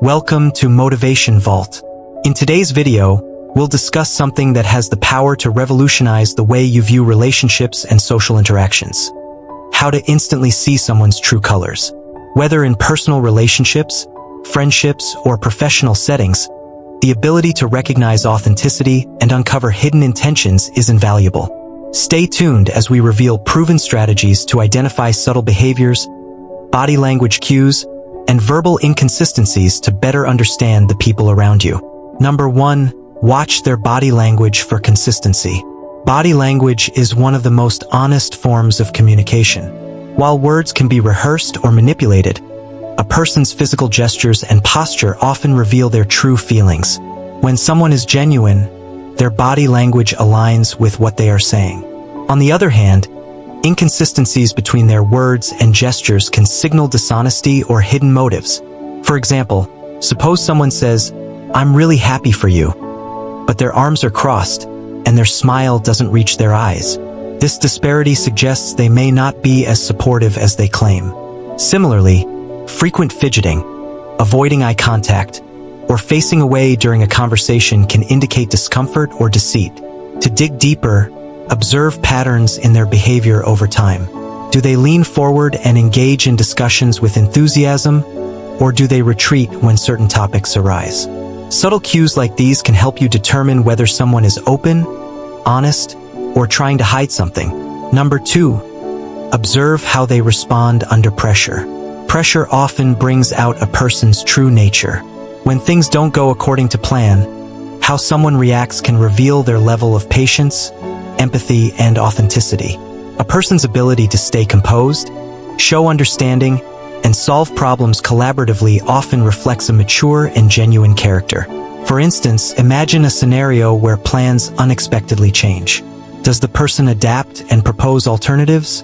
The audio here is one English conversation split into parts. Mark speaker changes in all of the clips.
Speaker 1: Welcome to Motivation Vault. In today's video, we'll discuss something that has the power to revolutionize the way you view relationships and social interactions. How to instantly see someone's true colors. Whether in personal relationships, friendships, or professional settings, the ability to recognize authenticity and uncover hidden intentions is invaluable. Stay tuned as we reveal proven strategies to identify subtle behaviors, body language cues, and verbal inconsistencies to better understand the people around you. Number 1. Watch their body language for consistency. Body language is one of the most honest forms of communication. While words can be rehearsed or manipulated, a person's physical gestures and posture often reveal their true feelings. When someone is genuine, their body language aligns with what they are saying. On the other hand, inconsistencies between their words and gestures can signal dishonesty or hidden motives. For example, suppose someone says, "I'm really happy for you," but their arms are crossed and their smile doesn't reach their eyes. This disparity suggests they may not be as supportive as they claim. Similarly, frequent fidgeting, avoiding eye contact, or facing away during a conversation can indicate discomfort or deceit. To dig deeper, observe patterns in their behavior over time. Do they lean forward and engage in discussions with enthusiasm, or do they retreat when certain topics arise? Subtle cues like these can help you determine whether someone is open, honest, or trying to hide something. Number 2. Observe how they respond under pressure. Pressure often brings out a person's true nature. When things don't go according to plan, how someone reacts can reveal their level of patience, empathy, and authenticity. A person's ability to stay composed, show understanding, and solve problems collaboratively often reflects a mature and genuine character. For instance, imagine a scenario where plans unexpectedly change. Does the person adapt and propose alternatives,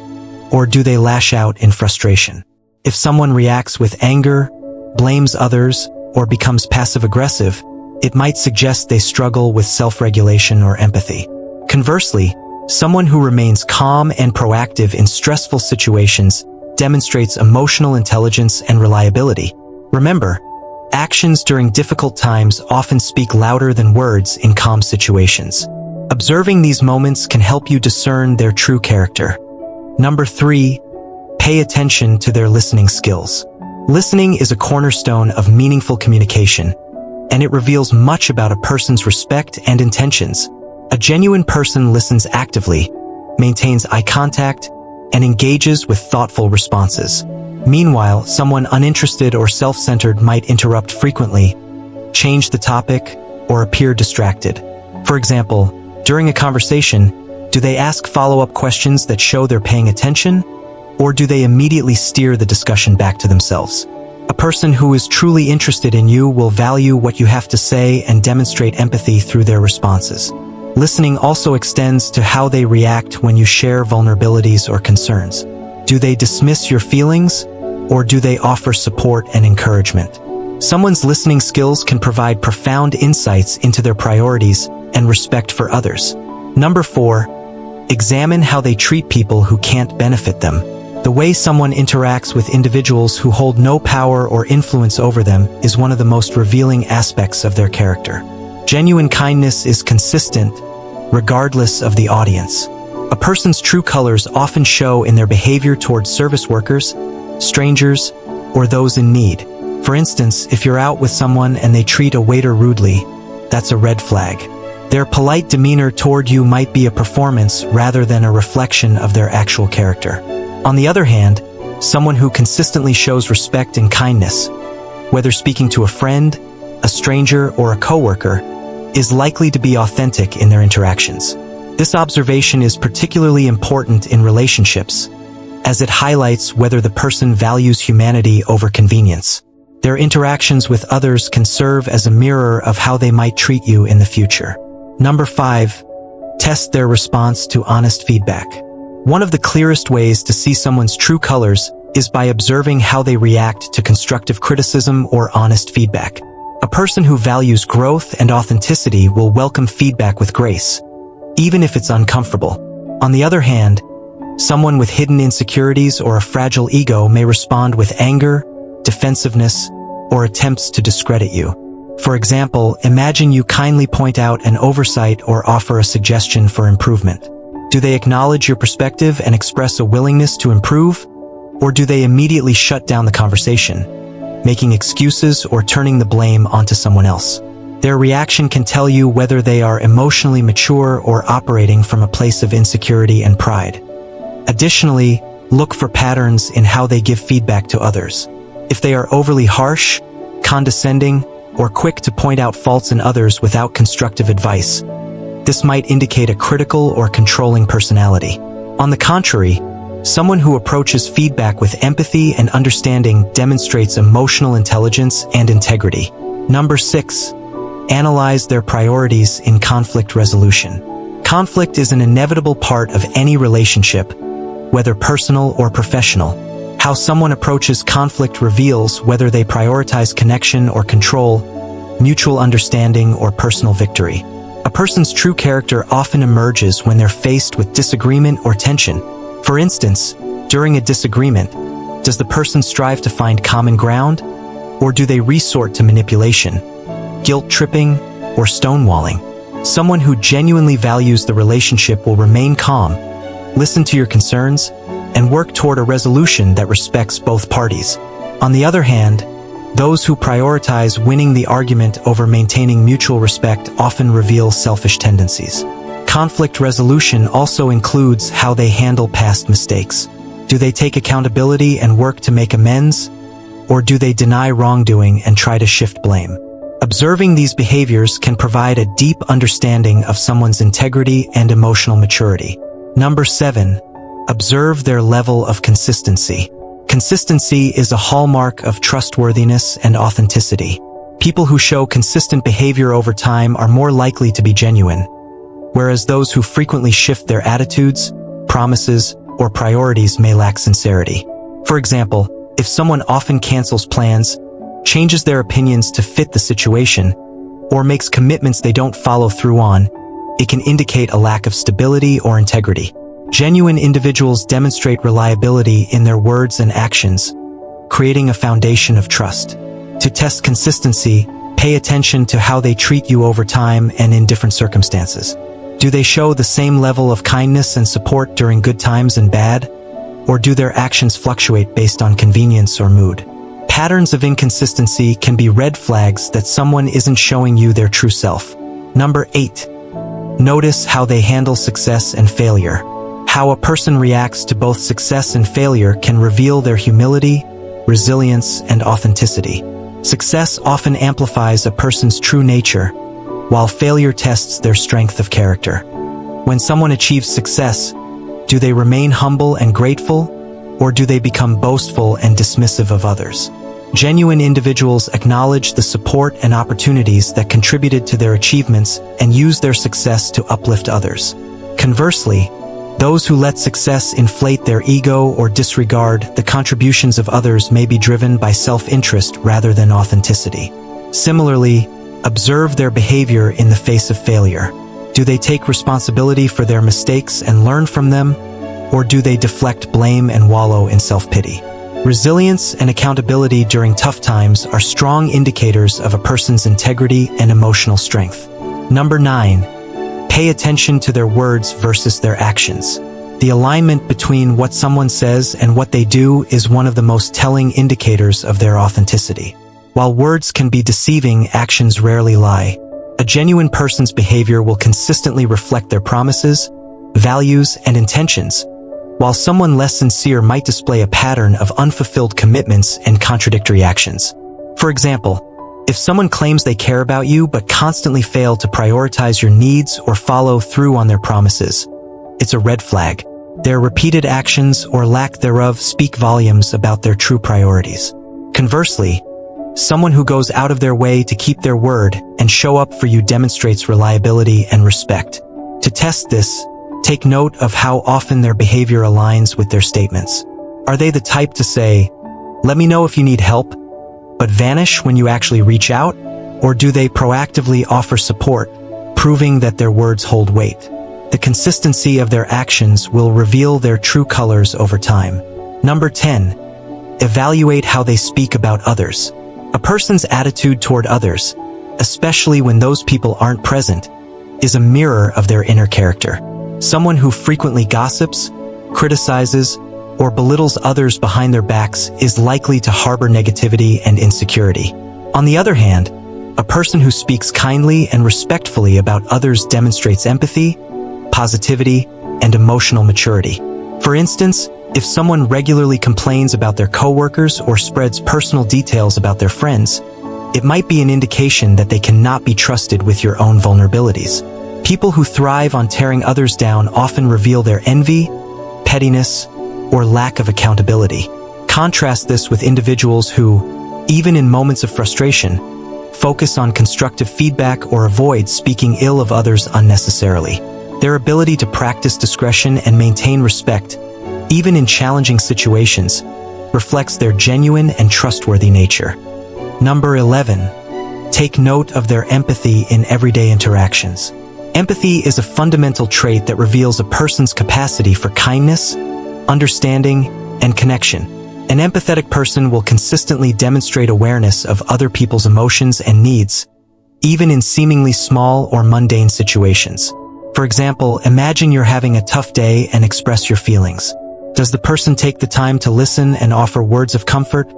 Speaker 1: or do they lash out in frustration? If someone reacts with anger, blames others, or becomes passive-aggressive, it might suggest they struggle with self-regulation or empathy. Conversely, someone who remains calm and proactive in stressful situations demonstrates emotional intelligence and reliability. Remember, actions during difficult times often speak louder than words in calm situations. Observing these moments can help you discern their true character. Number 3. Pay attention to their listening skills. Listening is a cornerstone of meaningful communication, and it reveals much about a person's respect and intentions. A genuine person listens actively, maintains eye contact, and engages with thoughtful responses. Meanwhile, someone uninterested or self-centered might interrupt frequently, change the topic, or appear distracted. For example, during a conversation, do they ask follow-up questions that show they're paying attention, or do they immediately steer the discussion back to themselves? A person who is truly interested in you will value what you have to say and demonstrate empathy through their responses. Listening also extends to how they react when you share vulnerabilities or concerns. Do they dismiss your feelings, or do they offer support and encouragement? Someone's listening skills can provide profound insights into their priorities and respect for others. Number 4. Examine how they treat people who can't benefit them. The way someone interacts with individuals who hold no power or influence over them is one of the most revealing aspects of their character. Genuine kindness is consistent, regardless of the audience. A person's true colors often show in their behavior towards service workers, strangers, or those in need. For instance, if you're out with someone and they treat a waiter rudely, that's a red flag. Their polite demeanor toward you might be a performance rather than a reflection of their actual character. On the other hand, someone who consistently shows respect and kindness, whether speaking to a friend, a stranger, or a coworker, is likely to be authentic in their interactions. This observation is particularly important in relationships, as it highlights whether the person values humanity over convenience. Their interactions with others can serve as a mirror of how they might treat you in the future. Number 5. Test their response to honest feedback. One of the clearest ways to see someone's true colors is by observing how they react to constructive criticism or honest feedback. A person who values growth and authenticity will welcome feedback with grace, even if it's uncomfortable. On the other hand, someone with hidden insecurities or a fragile ego may respond with anger, defensiveness, or attempts to discredit you. For example, imagine you kindly point out an oversight or offer a suggestion for improvement. Do they acknowledge your perspective and express a willingness to improve? Or do they immediately shut down the conversation, making excuses or turning the blame onto someone else? Their reaction can tell you whether they are emotionally mature or operating from a place of insecurity and pride. Additionally, look for patterns in how they give feedback to others. If they are overly harsh, condescending, or quick to point out faults in others without constructive advice, this might indicate a critical or controlling personality. On the contrary, someone who approaches feedback with empathy and understanding demonstrates emotional intelligence and integrity. Number 6. Analyze their priorities in conflict resolution. Conflict is an inevitable part of any relationship, whether personal or professional. How someone approaches conflict reveals whether they prioritize connection or control, mutual understanding or personal victory. A person's true character often emerges when they're faced with disagreement or tension. For instance, during a disagreement, does the person strive to find common ground, or do they resort to manipulation, guilt-tripping, or stonewalling? Someone who genuinely values the relationship will remain calm, listen to your concerns, and work toward a resolution that respects both parties. On the other hand, those who prioritize winning the argument over maintaining mutual respect often reveal selfish tendencies. Conflict resolution also includes how they handle past mistakes. Do they take accountability and work to make amends, or do they deny wrongdoing and try to shift blame? Observing these behaviors can provide a deep understanding of someone's integrity and emotional maturity. Number 7. Observe their level of consistency. Consistency is a hallmark of trustworthiness and authenticity. People who show consistent behavior over time are more likely to be genuine, whereas those who frequently shift their attitudes, promises, or priorities may lack sincerity. For example, if someone often cancels plans, changes their opinions to fit the situation, or makes commitments they don't follow through on, it can indicate a lack of stability or integrity. Genuine individuals demonstrate reliability in their words and actions, creating a foundation of trust. To test consistency, pay attention to how they treat you over time and in different circumstances. Do they show the same level of kindness and support during good times and bad, or do their actions fluctuate based on convenience or mood? Patterns of inconsistency can be red flags that someone isn't showing you their true self. Number 8. Notice how they handle success and failure. How a person reacts to both success and failure can reveal their humility, resilience, and authenticity. Success often amplifies a person's true nature, while failure tests their strength of character. When someone achieves success, do they remain humble and grateful, or do they become boastful and dismissive of others? Genuine individuals acknowledge the support and opportunities that contributed to their achievements and use their success to uplift others. Conversely, those who let success inflate their ego or disregard the contributions of others may be driven by self-interest rather than authenticity. Similarly, observe their behavior in the face of failure. Do they take responsibility for their mistakes and learn from them, or do they deflect blame and wallow in self-pity? Resilience and accountability during tough times are strong indicators of a person's integrity and emotional strength. Number 9. Pay attention to their words versus their actions. The alignment between what someone says and what they do is one of the most telling indicators of their authenticity. While words can be deceiving, actions rarely lie. A genuine person's behavior will consistently reflect their promises, values, and intentions, while someone less sincere might display a pattern of unfulfilled commitments and contradictory actions. For example, if someone claims they care about you but constantly fail to prioritize your needs or follow through on their promises, it's a red flag. Their repeated actions or lack thereof speak volumes about their true priorities. Conversely, someone who goes out of their way to keep their word and show up for you demonstrates reliability and respect. To test this, take note of how often their behavior aligns with their statements. Are they the type to say, "Let me know if you need help," but vanish when you actually reach out? Or do they proactively offer support, proving that their words hold weight? The consistency of their actions will reveal their true colors over time. Number 10. Evaluate how they speak about others. A person's attitude toward others, especially when those people aren't present, is a mirror of their inner character. Someone who frequently gossips, criticizes, or belittles others behind their backs is likely to harbor negativity and insecurity. On the other hand, a person who speaks kindly and respectfully about others demonstrates empathy, positivity, and emotional maturity. For instance, if someone regularly complains about their coworkers or spreads personal details about their friends, it might be an indication that they cannot be trusted with your own vulnerabilities. People who thrive on tearing others down often reveal their envy, pettiness, or lack of accountability. Contrast this with individuals who, even in moments of frustration, focus on constructive feedback or avoid speaking ill of others unnecessarily. Their ability to practice discretion and maintain respect, even in challenging situations, reflects their genuine and trustworthy nature. Number 11. Take note of their empathy in everyday interactions. Empathy is a fundamental trait that reveals a person's capacity for kindness, understanding, and connection. An empathetic person will consistently demonstrate awareness of other people's emotions and needs, even in seemingly small or mundane situations. For example, imagine you're having a tough day and express your feelings. Does the person take the time to listen and offer words of comfort,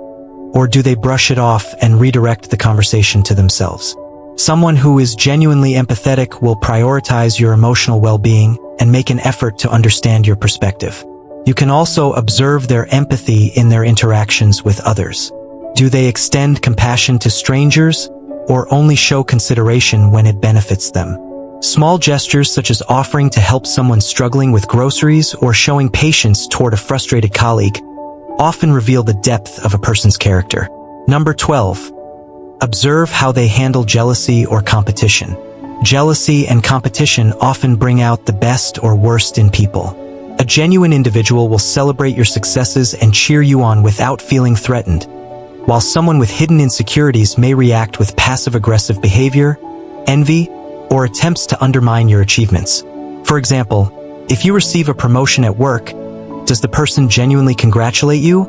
Speaker 1: or do they brush it off and redirect the conversation to themselves? Someone who is genuinely empathetic will prioritize your emotional well-being and make an effort to understand your perspective. You can also observe their empathy in their interactions with others. Do they extend compassion to strangers, or only show consideration when it benefits them? Small gestures such as offering to help someone struggling with groceries or showing patience toward a frustrated colleague often reveal the depth of a person's character. Number 12. Observe how they handle jealousy or competition. Jealousy and competition often bring out the best or worst in people. A genuine individual will celebrate your successes and cheer you on without feeling threatened, while someone with hidden insecurities may react with passive-aggressive behavior, envy, or attempts to undermine your achievements. For example, if you receive a promotion at work, does the person genuinely congratulate you,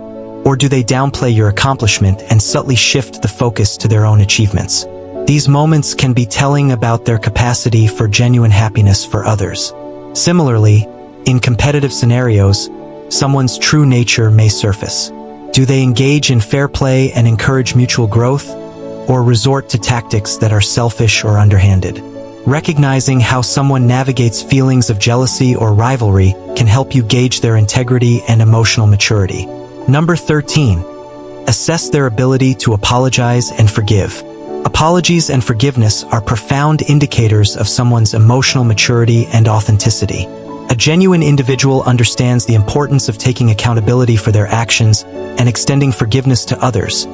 Speaker 1: or do they downplay your accomplishment and subtly shift the focus to their own achievements? These moments can be telling about their capacity for genuine happiness for others. Similarly, in competitive scenarios, someone's true nature may surface. Do they engage in fair play and encourage mutual growth, or resort to tactics that are selfish or underhanded? Recognizing how someone navigates feelings of jealousy or rivalry can help you gauge their integrity and emotional maturity. Number 13. Assess their ability to apologize and forgive. Apologies and forgiveness are profound indicators of someone's emotional maturity and authenticity. A genuine individual understands the importance of taking accountability for their actions and extending forgiveness to others,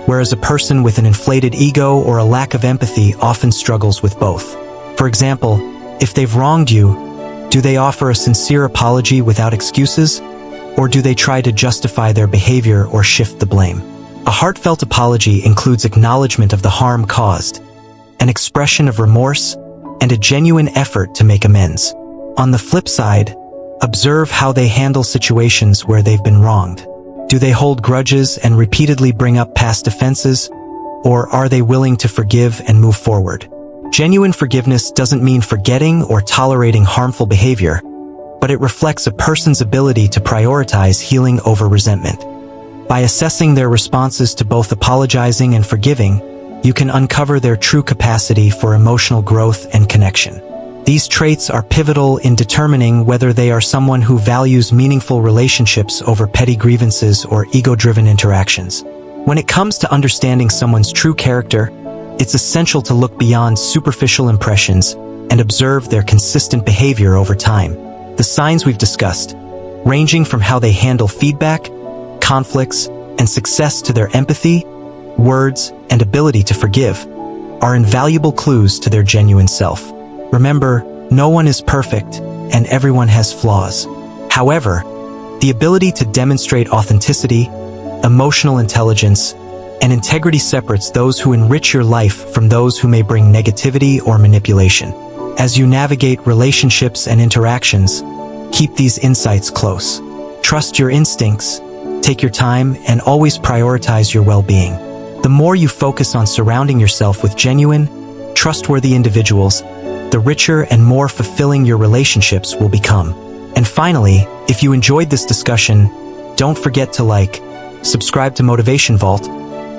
Speaker 1: whereas a person with an inflated ego or a lack of empathy often struggles with both. For example, if they've wronged you, do they offer a sincere apology without excuses, or do they try to justify their behavior or shift the blame? A heartfelt apology includes acknowledgement of the harm caused, an expression of remorse, and a genuine effort to make amends. On the flip side, observe how they handle situations where they've been wronged. Do they hold grudges and repeatedly bring up past offenses, or are they willing to forgive and move forward? Genuine forgiveness doesn't mean forgetting or tolerating harmful behavior, but it reflects a person's ability to prioritize healing over resentment. By assessing their responses to both apologizing and forgiving, you can uncover their true capacity for emotional growth and connection. These traits are pivotal in determining whether they are someone who values meaningful relationships over petty grievances or ego-driven interactions. When it comes to understanding someone's true character, it's essential to look beyond superficial impressions and observe their consistent behavior over time. The signs we've discussed, ranging from how they handle feedback, conflicts, and success to their empathy, words, and ability to forgive, are invaluable clues to their genuine self. Remember, no one is perfect, and everyone has flaws. However, the ability to demonstrate authenticity, emotional intelligence, and integrity separates those who enrich your life from those who may bring negativity or manipulation. As you navigate relationships and interactions, keep these insights close. Trust your instincts, take your time, and always prioritize your well-being. The more you focus on surrounding yourself with genuine, trustworthy individuals, the richer and more fulfilling your relationships will become. And finally, if you enjoyed this discussion, don't forget to like, subscribe to Motivation Vault,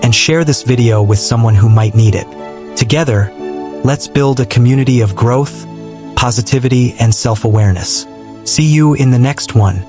Speaker 1: and share this video with someone who might need it. Together, let's build a community of growth, positivity, and self-awareness. See you in the next one.